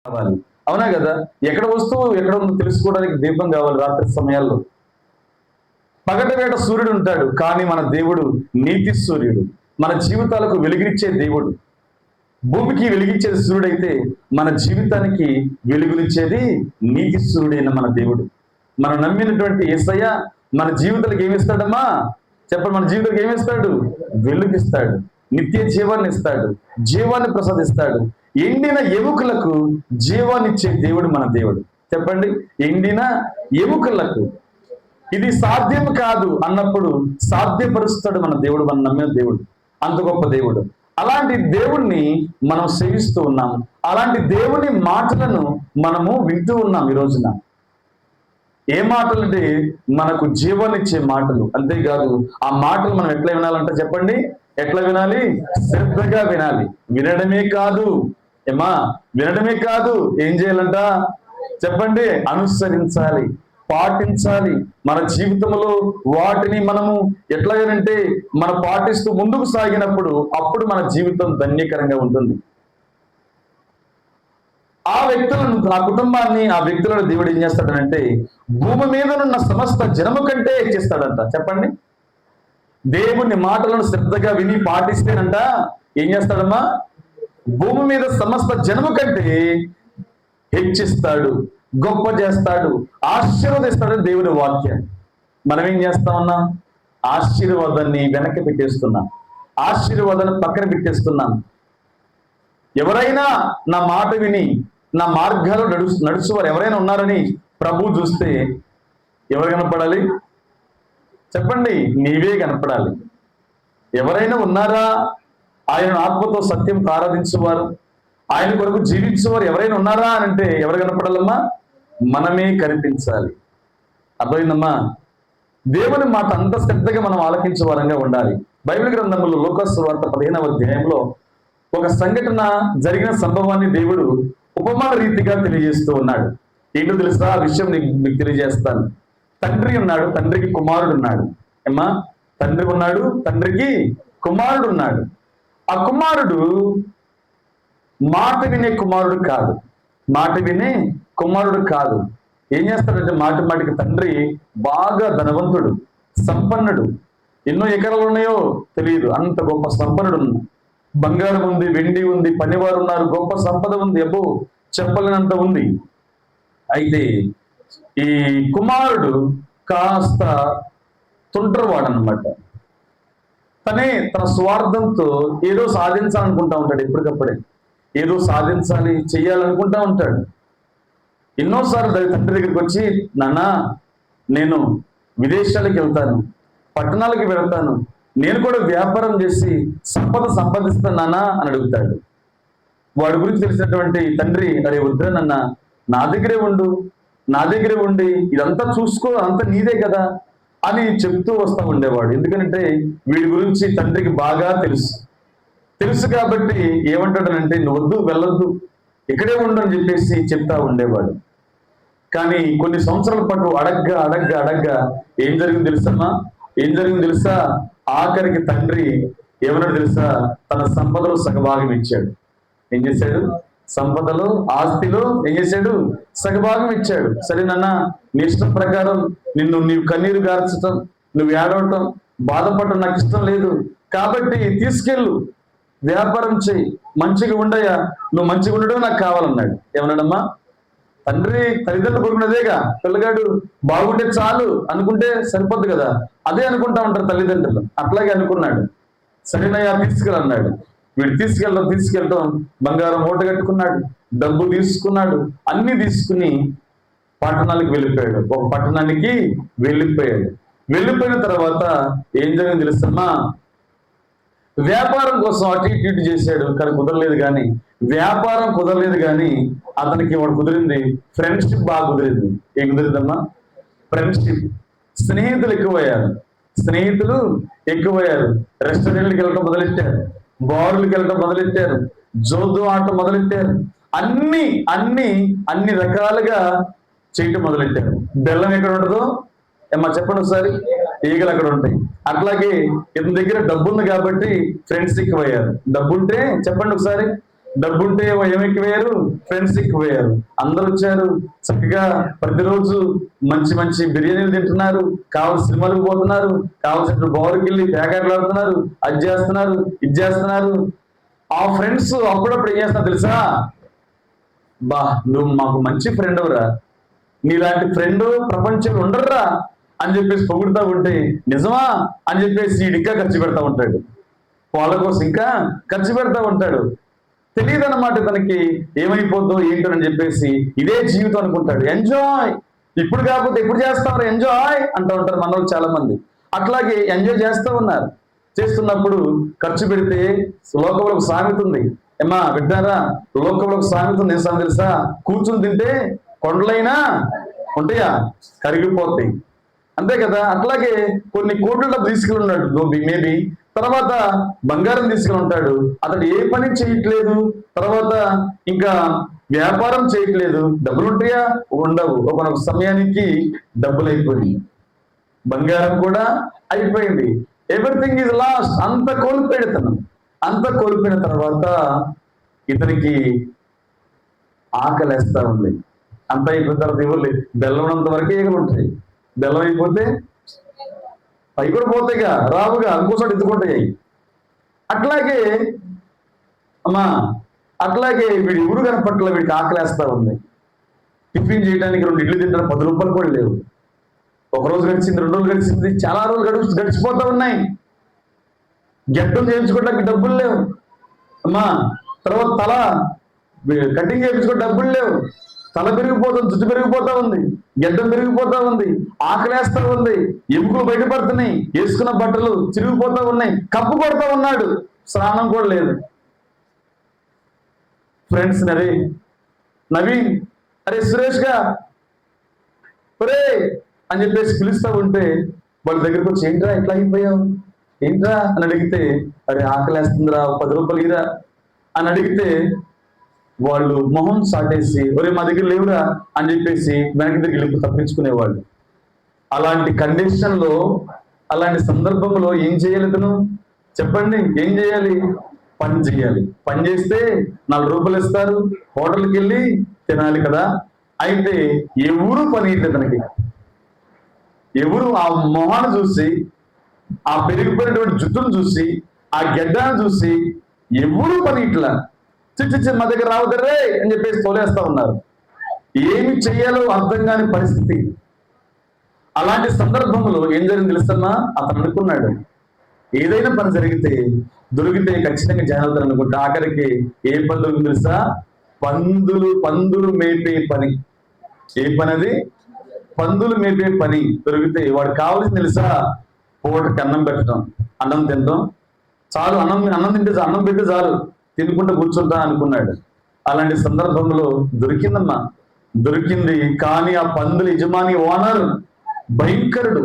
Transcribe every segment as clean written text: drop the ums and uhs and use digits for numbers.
కావాలి. అవునా కదా? ఎక్కడ వస్తువు ఎక్కడ ఉందో తెలుసుకోవడానికి దీపం కావాలి. రాత్రి సమయాల్లో పగటి వేట సూర్యుడు ఉంటాడు, కానీ మన దేవుడు నీతి సూర్యుడు, మన జీవితాలకు వెలుగునిచ్చే దేవుడు. భూమికి వెలిగించేది సూర్యుడైతే మన జీవితానికి వెలుగునిచ్చేది నీతి సూర్యుడైన మన దేవుడు. మనం నమ్మినటువంటి యేసయ్య మన జీవితాలకు ఏమిస్తాడమ్మా? చెప్పండి, మన జీవితాలకు ఏమిస్తాడు? వెలుగిస్తాడు, నిత్య జీవాన్ని ఇస్తాడు, జీవాన్ని ప్రసాదిస్తాడు. ఎండిన ఎముకలకు జీవాన్ని ఇచ్చే దేవుడు మన దేవుడు. చెప్పండి, ఎండిన ఎముకలకు ఇది సాధ్యం కాదు అన్నప్పుడు సాధ్యపరుస్తాడు మన దేవుడు, మనం నమ్మిన దేవుడు. అంత గొప్ప దేవుడు. అలాంటి దేవుణ్ణి మనం సేవిస్తూ ఉన్నాం. అలాంటి దేవుని మాటలను మనము వింటూ ఉన్నాం ఈ రోజున. ఏ మాటలు అంటే మనకు జీవాన్నిచ్చే మాటలు. అంతేకాదు ఆ మాటలు మనం ఎట్లా వినాలంటే చెప్పండి, ఎట్లా వినాలి? శ్రద్ధగా వినాలి. వినడమే కాదు ఏమా, వినడమే కాదు, ఏం చేయాలంట చెప్పండి? అనుసరించాలి, పాటించాలి. మన జీవితంలో వాటిని మనము ఎట్లాగనంటే మనం పాటిస్తూ ముందుకు సాగినప్పుడు అప్పుడు మన జీవితం ధన్యకరంగా ఉంటుంది. ఆ వ్యక్తులను, ఆ కుటుంబాన్ని, ఆ వ్యక్తులను దేవుడు ఏం చేస్తాడనంటే భూమి మీద ఉన్న సమస్త జనము కంటే హెచ్చిస్తాడంట. చెప్పండి, దేవుని మాటలను శ్రద్ధగా విని పాటిస్తేనంట ఏం చేస్తాడమ్మా? భూమి మీద సమస్త జనము కంటే హెచ్చిస్తాడు, గొప్ప చేస్తాడు, ఆశీర్వదిస్తాడు దేవుని వాక్యం. మనం ఏం చేస్తా ఉన్నాం? ఆశీర్వాదాన్ని వెనక్కి పెట్టేస్తున్నాం, ఆశీర్వాదాన్ని పక్కన పెట్టేస్తున్నాం. ఎవరైనా నా మాట విని నా మార్గాలు నడుచువారు ఎవరైనా ఉన్నారని ప్రభు చూస్తే ఎవరు కనపడాలి? చెప్పండి, నీవే కనపడాలి. ఎవరైనా ఉన్నారా ఆయన ఆత్మతో సత్యంతో ఆరాధించేవారు, ఆయన కొరకు జీవించేవారు ఎవరైనా ఉన్నారా అని అంటే ఎవరు కనపడాలమ్మా? మనమే కనిపించాలి. అర్థమైందమ్మా? దేవుని మాట అంత శ్రద్ధగా మనం ఆలకించే వారంగా ఉండాలి. బైబిల్ గ్రంథంలో లూకాసు వార్త 15వ అధ్యాయంలో ఒక సంఘటన జరిగిన సంభవాన్ని దేవుడు ఉపమాన రీతిగా తెలియజేస్తూ ఉన్నాడు. ఏంటో తెలుసా? ఆ విషయం మీకు తెలియజేస్తాను. తండ్రి ఉన్నాడు, తండ్రికి కుమారుడు ఉన్నాడు. ఏమ్మా, తండ్రి ఉన్నాడు, తండ్రికి కుమారుడు ఉన్నాడు. ఆ కుమారుడు మాట వినే కుమారుడు కాదు, మాట వినే కుమారుడు కాదు. ఏం చేస్తాడంటే మాటికి తండ్రి బాగా ధనవంతుడు, సంపన్నుడు, ఎన్నో ఎకరాలు ఉన్నాయో తెలియదు, అంత గొప్ప సంపన్నుడు. బంగారం ఉంది, వెండి ఉంది, పనివారు ఉన్నారు, గొప్ప సంపద ఉంది, అబ్బో చెప్పలేనంత ఉంది. అయితే ఈ కుమారుడు కాస్త తుంటరివాడనమాట. తనే తన స్వార్థంతో ఏదో సాధించాలనుకుంటా ఉంటాడు. ఎప్పటికప్పుడే ఏదో సాధించాలి, చెయ్యాలనుకుంటా ఉంటాడు. ఎన్నోసార్లు తండ్రి దగ్గరికి వచ్చి, నాన్న నేను విదేశాలకు వెళ్తాను, పట్టణాలకు వెళ్తాను, నేను కూడా వ్యాపారం చేసి సంపాదిస్తాను నాన్న అని అడుగుతాడు. వాడి గురించి తెలిసినటువంటి తండ్రి, అరే వద్దురా నాన్న, నా దగ్గరే ఉండు, నా దగ్గరే ఉండి ఇదంతా చూసుకో, అంతా నీదే కదా అని చెప్తూ వస్తూ ఉండేవాడు. ఎందుకంటే వీడి గురించి తండ్రికి బాగా తెలుసు కాబట్టి ఏమంటాడనంటే నువ్వు వద్దు, వెళ్ళొద్దు, ఇక్కడే ఉండు అని చెప్పేసి చెప్తా ఉండేవాడు. కానీ కొన్ని సంవత్సరాల పాటు అడగ్గా ఏం జరిగింది తెలుసమ్మా? ఏం జరిగింది తెలుసా? ఆఖరికి తండ్రి ఏమన్నాడు తెలుసా? తన సంపదలో సగభాగం ఇచ్చాడు. ఏం చేశాడు? సంపదలో, ఆస్తిలో ఏం చేశాడు? సగభాగం ఇచ్చాడు. సరే నాన్న, నీ ఇష్టం ప్రకారం నీవు కన్నీరు గార్చటం, నువ్వు ఏడవటం, బాధపడటం నాకు ఇష్టం లేదు, కాబట్టి తీసుకెళ్ళు, వ్యాపారం చెయ్యి, మంచిగా ఉండయా, నువ్వు మంచిగా ఉండడం నాకు కావాలన్నాడు. ఏమన్నాడమ్మా? తండ్రి తల్లిదండ్రులు కోరుకున్నదేగా, పిల్లగాడు బాగుంటే చాలు అనుకుంటే సరిపోద్దు కదా, అదే అనుకుంటా ఉంటారు తల్లిదండ్రులు. అట్లాగే అనుకున్నాడు. సరేనయ్యా తీసుకెళ్ళన్నాడు. వీడు తీసుకెళ్ళటం బంగారం మూట కట్టుకున్నాడు, డబ్బు తీసుకున్నాడు, అన్ని తీసుకుని పట్టణానికి వెళ్ళిపోయాడు. ఒక పట్టణానికి వెళ్ళిపోయిన తర్వాత ఏం జరిగింది తెలుసమ్మా? వ్యాపారం కోసం అటు ఇటు చేశాడు, కానీ కుదరలేదు. కానీ వ్యాపారం కుదరలేదు, కానీ అతనికి వాడు కుదిరింది ఫ్రెండ్షిప్ బాగా కుదిరింది. ఏం కుదిరిందమ్మా? ఫ్రెండ్షిప్. స్నేహితులు ఎక్కువయ్యారు. రెస్టారెంట్కి వెళ్ళడం మొదలెట్టారు, బారులకు వెళ్ళడం మొదలెట్టారు, జోదు ఆట మొదలెట్టారు, అన్ని రకాలుగా చేయటం మొదలెట్టారు. బెల్లం ఎక్కడ ఉండదో ఏమా చెప్పండి ఒకసారి, ఈగలు అక్కడ ఉంటాయి. అట్లాగే ఇతని దగ్గర డబ్బు ఉంది కాబట్టి ఫ్రెండ్స్ ఎక్కువయ్యారు. డబ్బు ఉంటే చెప్పండి ఒకసారి, డబ్బుంటే ఏమెక్కిపోయారు, ఫ్రెండ్స్ ఎక్కువయ్యారు. అందరూ వచ్చారు, చక్కగా ప్రతిరోజు మంచి మంచి బిర్యానీలు తింటున్నారు, కావాల్సిన సినిమాలకు పోతున్నారు, కావాల్సిన బోర్కి వెళ్ళి ప్యాకెట్లు ఆడుతున్నారు, అది చేస్తున్నారు, ఇది చేస్తున్నారు. ఆ ఫ్రెండ్స్ అప్పుడప్పుడు ఏం చేస్తున్నారు తెలుసా? బా, నువ్వు మాకు మంచి ఫ్రెండ్ అవరా, నీలాంటి ఫ్రెండ్ ప్రపంచంలో ఉండర్రా అని చెప్పేసి పొగుడుతూ ఉంటే, నిజమా అని చెప్పేసి ఇంకా ఖర్చు పెడతా ఉంటాడు, వాళ్ళ కోసం ఇంకా ఖర్చు పెడతా ఉంటాడు. తెలియదు అన్నమాట తనకి ఏమైపోద్దో ఏంటని చెప్పేసి. ఇదే జీవితం అనుకుంటాడు. ఎంజాయ్, ఇప్పుడు కాకపోతే ఎప్పుడు చేస్తాం ఎంజాయ్ అంటూ ఉంటారు మన వాళ్ళు చాలా మంది. అట్లాగే ఎంజాయ్ చేస్తూ ఉన్నారు. చేస్తున్నప్పుడు ఖర్చు పెడితే లోకంలో ఒక సామెత ఉంది. ఏమా వింటారా? లోకంలో ఒక సామెత ఉంది. ఏం సామెత తెలుసా? కూర్చుని తింటే కొండలైనా ఉంటాయా, కరిగిపోతాయి. అంతే కదా. అట్లాగే కొన్ని కోట్ల డబ్బు తీసుకెళ్ళున్నాడు మేబీ, తర్వాత బంగారం తీసుకుని ఉంటాడు. అతడు ఏ పని చేయట్లేదు, తర్వాత ఇంకా వ్యాపారం చేయట్లేదు. డబ్బులు ఉంటాయా? ఉండవు. ఒక సమయానికి డబ్బులు అయిపోయింది, బంగారం కూడా అయిపోయింది. Everything is lost. అంత కోల్పోయాడు తను. అంత కోల్పోయిన తర్వాత ఇతనికి ఆకలేస్తా ఉంది. అంత అయిపోయిన తర్వాత ఇవ్వలే, బెల్లం ఉన్నంత వరకే ఈగలు ఉంటాయి. బెల్లం అయిపోతే అవి కూడా పోతాయిగా, రావుగా, ఇంకోసారి ఎత్తుకుంటాయి. అట్లాగే అమ్మా, అట్లాగే వీడి ఊరు కనపట్ల వీడికి ఆకలేస్తా ఉంది. టిఫిన్ చేయడానికి 2 ఇడ్లు తింటారు, 10 రూపాయలు కూడా లేవు. ఒక రోజు గడిచింది, 2 రోజులు గడిచింది, చాలా రోజులు గడిచిపోతా ఉన్నాయి. గెడ్డం చేయించుకోవడానికి డబ్బులు లేవు అమ్మా. తర్వాత తల కటింగ్ చేయించుకో డబ్బులు లేవు. తల పెరిగిపోతుంది, జుట్టు పెరిగిపోతా ఉంది, గెడ్డం పెరిగిపోతా ఉంది, ఆకలేస్తా ఉంది, ఎముకలు బయటపడుతున్నాయి, వేసుకున్న బట్టలు చిరిగిపోతా ఉన్నాయి, కప్పు కొడతా ఉన్నాడు, స్నానం కూడా లేదు. ఫ్రెండ్స్ అరే నవీన్, అరే సురేష్ గా ఒరే అని చెప్పేసి పిలుస్తూ ఉంటే వాళ్ళ దగ్గరికి వచ్చి, ఏంట్రా ఎట్లా అయిపోయావు, ఏంట్రా అని అడిగితే, అరే ఆకలేస్తుందిరా, 10 రూపాయలు ఇరా అని అడిగితే వాళ్ళు మొహం సాటేసి, ఒరే మా దగ్గర లేవురా అని చెప్పేసి వెనక్కి తిరిగి తప్పించుకునేవాళ్ళు. అలాంటి కండిషన్లో, అలాంటి సందర్భంలో ఏం చేయాలి తను? చెప్పండి, ఏం చేయాలి? పని చేయాలి. పని చేస్తే 4 రూపాయలు ఇస్తారు, హోటల్కి వెళ్ళి తినాలి కదా. అయితే ఎవరు పని అయితే తనకి, ఎవరు ఆ మొహాన్ని చూసి, ఆ పెరిగిపోయినటువంటి జుట్టును చూసి, ఆ గెడ్డాన్ని చూసి ఎవరు పని ఇట్లా చిచ్చి మా దగ్గర రావుదర్రే అని చెప్పేసి తోలేస్తా ఉన్నారు. ఏమి చెయ్యాలో అర్థం కాని పరిస్థితి. అలాంటి సందర్భంలో ఏం జరిగింది తెలుసమ్మా? అతను అనుకున్నాడు, ఏదైనా పని దొరికితే ఖచ్చితంగా జాయిన్ అవుతాను అనుకుంటా. ఆఖరికి ఏ పని దొరికింది తెలుసా? పందులు మేపే పని. ఏ పని అది? పందులు మేపే పని దొరికితే వాడు కావాల్సింది తెలుసా? పూటకి అన్నం పెట్టడం, అన్నం తినడం చాలు. అన్నం తింటే, అన్నం పెడితే చాలు, తినుకుంటూ కూర్చుంటా అనుకున్నాడు. అలాంటి సందర్భంలో దొరికిందమ్మా, దొరికింది. కానీ ఆ పందుల యజమాని, ఓనర్ భయంకరుడు,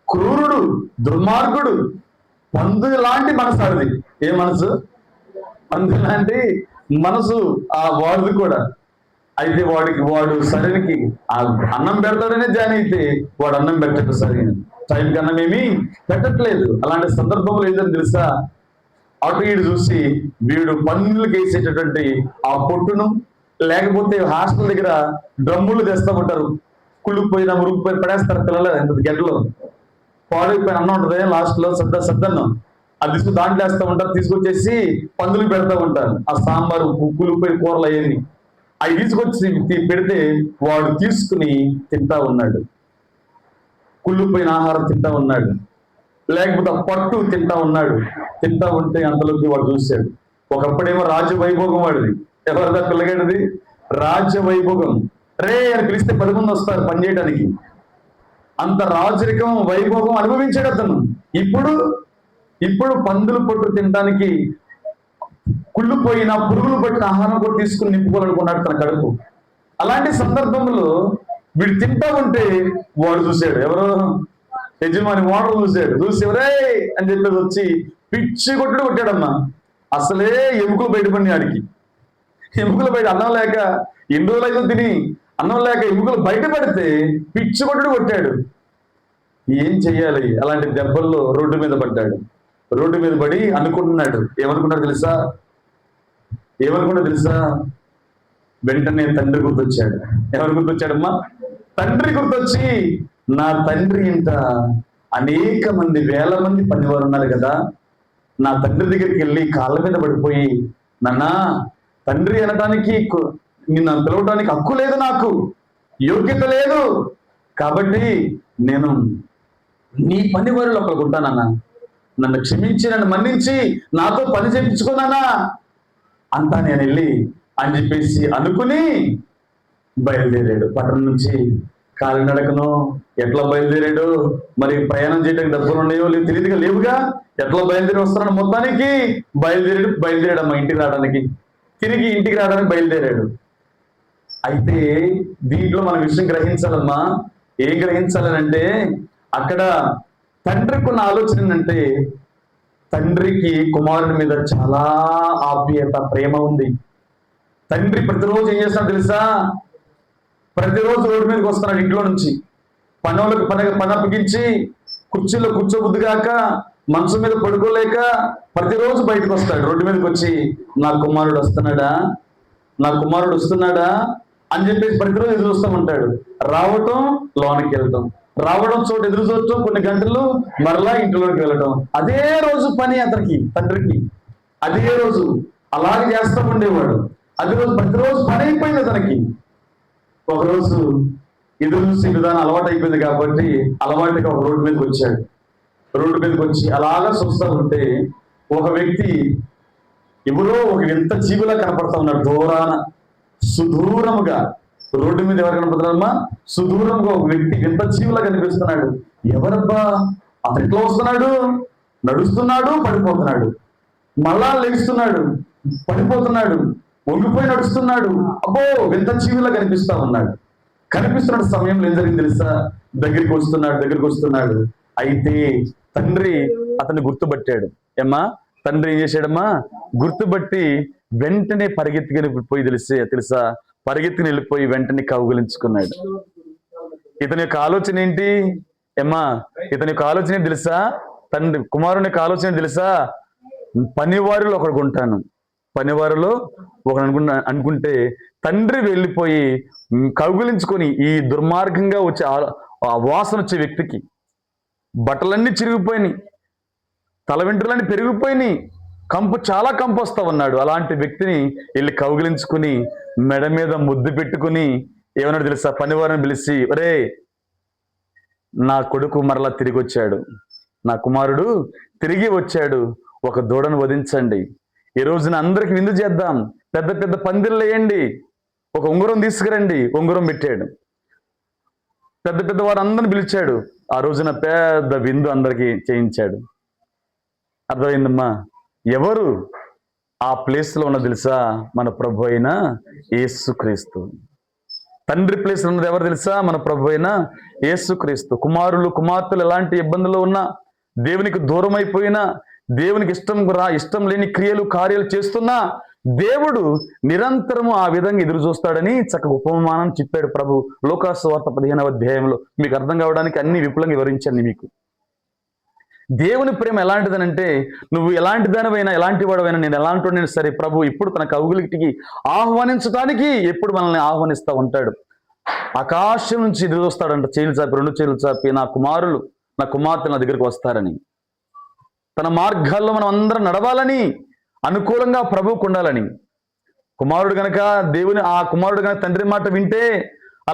క్రూరుడు, దుర్మార్గుడు. పందు లాంటి మనసు అది. ఏ మనసు? పందు లాంటి మనసు ఆ వాడిది కూడా. అయితే వాడు సరైనకి అన్నం పెడతాడనే జాయిన్ అయితే వాడు అన్నం పెట్టట్టు, సరైన టైంకి అన్నం ఏమీ పెట్టట్లేదు. అలాంటి సందర్భంలో ఏంటని తెలుసా? అటు ఇటు చూసి వీడు పందులకు వేసేటటువంటి ఆ పొట్టును, లేకపోతే హాస్టల్ దగ్గర డ్రమ్ములు తెస్తూ ఉంటారు, కుళ్ళిపోయిన మురుగుపోయి పడేస్తారు పిల్లలు, ఎంత గడ్డలో పాడైపోయిన అన్నం ఉంటుంది లాస్ట్లో, సద్దన్నం, అది తీసుకుని దాంట్లో వేస్తూ ఉంటారు. తీసుకొచ్చేసి పందులు పెడతా ఉంటారు. ఆ సాంబారు, కుళ్ళిపోయిన కూరలు అవన్నీ అవి తీసుకొచ్చి పెడితే వాడు తీసుకుని తింటా ఉన్నాడు. కుళ్ళిపోయిన ఆహారం తింటా ఉన్నాడు, లేకపోతే పట్టు తింటా ఉన్నాడు. తింటా ఉంటే అంతలోకి వాడు చూశాడు. ఒకప్పుడేమో రాజ్య వైభోగం వాడిది. ఎవరిదా పిల్లగాడిది? రాజ్య వైభోగం. రే అని పిలిస్తే 10 మంది వస్తారు పని చేయడానికి. అంత రాజరికం, వైభోగం అనుభవించాడు అతను. ఇప్పుడు పందులు పొట్టు తినడానికి, కుళ్ళిపోయిన పురుగులు పట్టిన ఆహారం కూడా తీసుకుని నింపుకోవాలనుకున్నాడు తన కడుపు. అలాంటి సందర్భంలో వీడు తింటా ఉంటే వాడు చూశాడు, ఎవరో యజమాని ఓనర్ చూసి ఎవరే అని చెప్పేసి వచ్చి పిచ్చి కొట్టాడమ్మా. అసలే ఎముకలు బయటపడినాయి ఆడికి. ఎముకలు బయట అన్నం లేక, ఎన్ని రోజులైతే తిని అన్నం లేక ఎముకలు బయటపడితే పిచ్చి కొట్టాడు. ఏం చెయ్యాలి? అలాంటి దెబ్బల్లో రోడ్డు మీద పడ్డాడు. రోడ్డు మీద పడి అనుకుంటున్నాడు, ఏమనుకున్నాడు తెలుసా? ఏమనుకుంటా తెలుసా? వెంటనే తండ్రి గుర్తొచ్చాడు. ఎవరు గుర్తొచ్చాడమ్మా? తండ్రి గుర్తొచ్చి, నా తండ్రి ఇంట అనేక మంది, వేల మంది పనివారు ఉన్నారు కదా, నా తండ్రి దగ్గరికి వెళ్ళి కాళ్ళ మీద పడిపోయి, నాన్నా, తండ్రి అనడానికి నిన్ను పిలవడానికి హక్కు లేదు, నాకు యోగ్యత లేదు, కాబట్టి నేను నీ పనివారులు ఒకరికి ఉంటానన్నా, నన్ను క్షమించి నన్ను మన్నించి నాతో పని చేయించుకున్నానా అంతా నేను వెళ్ళి అని చెప్పేసి అనుకుని బయలుదేరాడు. పట్టణం నుంచి కాలినడకను ఎట్లా బయలుదేరాడు? మరి ప్రయాణం చేయడానికి డబ్బులు ఉన్నాయో లేవు తెలియదుగా, లేవుగా. ఎట్లా బయలుదేరి వస్తున్నాడు? మొత్తానికి బయలుదేరాడు అమ్మ ఇంటికి రావడానికి, తిరిగి ఇంటికి రావడానికి బయలుదేరాడు. అయితే దీంట్లో మన విషయం గ్రహించాలమ్మా. ఏం గ్రహించాలనంటే, అక్కడ తండ్రికి ఉన్న ఆలోచన ఏంటంటే, తండ్రికి కుమారుని మీద చాలా ఆప్యాయత, ప్రేమ ఉంది. తండ్రి ప్రతిరోజు ఏం చేస్తాడో తెలుసా? ప్రతిరోజు రోడ్డు మీదకి వస్తున్నాడు ఇంట్లో నుంచి, పనులకు పని అప్పగించి, కుర్చీలో కూర్చోబుద్దిగాక, మనసు మీద పడుకోలేక ప్రతిరోజు బయటకు వస్తాడు. రోడ్డు మీదకి వచ్చి, నా కుమారుడు వస్తున్నాడా అని చెప్పేసి ప్రతిరోజు ఎదురు చూస్తూ ఉంటాడు. రావటం, లోనికి వెళ్ళటం, రావడం, చోటు ఎదురు చూడటం, కొన్ని గంటలు మరలా ఇంట్లోకి వెళ్ళటం. అదే రోజు పని అతనికి, తండ్రికి అదే రోజు అలాగే చేస్తూ ఉండేవాడు. అదే రోజు ప్రతిరోజు పని అయిపోయింది అతనికి. ఒకరోజు ఎదురు చూసే విధానం అలవాటు అయిపోయింది కాబట్టి అలవాటుగా ఒక రోడ్డు మీదకి వచ్చాడు. రోడ్డు మీదకి వచ్చి అలాగా చూస్తూ ఉంటే ఒక వ్యక్తి ఎవరో ఒక వింత జీవులా కనపడతా ఉన్నాడు. దూరాన, సుదూరముగా, రోడ్డు మీద ఎవరు కనపడుతున్నారమ్మా? సుదూరంగా ఒక వ్యక్తి వింత జీవులా కనిపిస్తున్నాడు. ఎవరబ్బా? అతను ఎట్లా వస్తున్నాడు? నడుస్తున్నాడు, పడిపోతున్నాడు, మళ్ళా లేస్తున్నాడు, పడిపోతున్నాడు, వంగిపోయి నడుస్తున్నాడు. అబ్బో, వింత జీవులా కనిపిస్తా ఉన్నాడు. కనిపిస్తున్న సమయంలో ఏం జరిగింది తెలుసా? దగ్గరికి వస్తున్నాడు. అయితే తండ్రి అతన్ని గుర్తుపట్టాడు. ఏమ్మా, తండ్రి ఏం చేశాడమ్మా? గుర్తుపట్టి వెంటనే పరిగెత్తుకుని తెలుసా పరిగెత్తుకుని వెళ్ళిపోయి వెంటనే కౌగిలించుకున్నాడు. ఇతని యొక్క ఆలోచన ఏంటి ఏమ్మా? ఇతని యొక్క ఆలోచన ఏంటి తెలుసా? తండ్రి కుమారుని యొక్క ఆలోచన ఏంటి తెలుసా? పనివారిలో ఒకడు ఉంటాను, పనివారిలో ఒకడు అనుకుంటే తండ్రి వెళ్ళిపోయి కౌగిలించుకొని, ఈ దుర్మార్గంగా వచ్చే ఆ వాసన వచ్చే వ్యక్తికి బట్టలన్నీ చిరిగిపోయినాయి, తల వెంట్రులన్నీ పెరిగిపోయినాయి, చాలా కంపు వస్తా ఉన్నాడు. అలాంటి వ్యక్తిని వెళ్ళి కౌగిలించుకుని మెడ మీద ముద్దు పెట్టుకుని ఏమన్నాడు తెలుసా? పనివారిని పిలిచి, ఒరే, నా కొడుకు మరలా తిరిగి వచ్చాడు, నా కుమారుడు తిరిగి వచ్చాడు, ఒక దూడను వధించండి, ఈ రోజున అందరికి విందు చేద్దాం, పెద్ద పెద్ద పందిళ్ళు వేయండి, ఒక ఉంగరం తీసుకురండి. ఉంగరం పెట్టాడు. పెద్ద వారు అందరిని పిలిచాడు. ఆ రోజున పెద్ద విందు అందరికి చేయించాడు. అర్థమైందమ్మా? ఎవరు ఆ ప్లేస్ లో ఉన్నది తెలుసా? మన ప్రభు అయిన యేసుక్రీస్తు. తండ్రి ప్లేస్ లో ఉన్నది ఎవరు తెలుసా? మన ప్రభు అయిన యేసుక్రీస్తు. కుమార్తెలు ఎలాంటి ఇబ్బందులు ఉన్నా, దేవునికి దూరం అయిపోయినా, దేవునికి ఇష్టం లేని కార్యాలు చేస్తున్నా, దేవుడు నిరంతరము ఆ విధంగా ఎదురు చూస్తాడని చక్కగా ఉపమానం చెప్పాడు ప్రభు. లోకాసు వార్త 15వ అధ్యాయంలో. మీకు అర్థం కావడానికి అన్ని విపులంగా వివరించండి మీకు. దేవుని ప్రేమ ఎలాంటిదనంటే, నువ్వు ఎలాంటి దానివైనా, ఎలాంటి వాడవైనా, నేను ఎలాంటి వాడినైనా సరే, ప్రభు ఇప్పుడు తన కౌగిలికి ఆహ్వానించడానికి ఎప్పుడు మనల్ని ఆహ్వానిస్తూ ఉంటాడు. ఆకాశం నుంచి ఎదురు చూస్తాడంట, రెండు చేతులు చాపి, నా కుమార్తెలు నా దగ్గరికి వస్తారని, తన మార్గాల్లో మనం అందరం నడవాలని, అనుకూలంగా ప్రభువుకు ఉండాలని. ఆ కుమారుడు కనుక తండ్రి మాట వింటే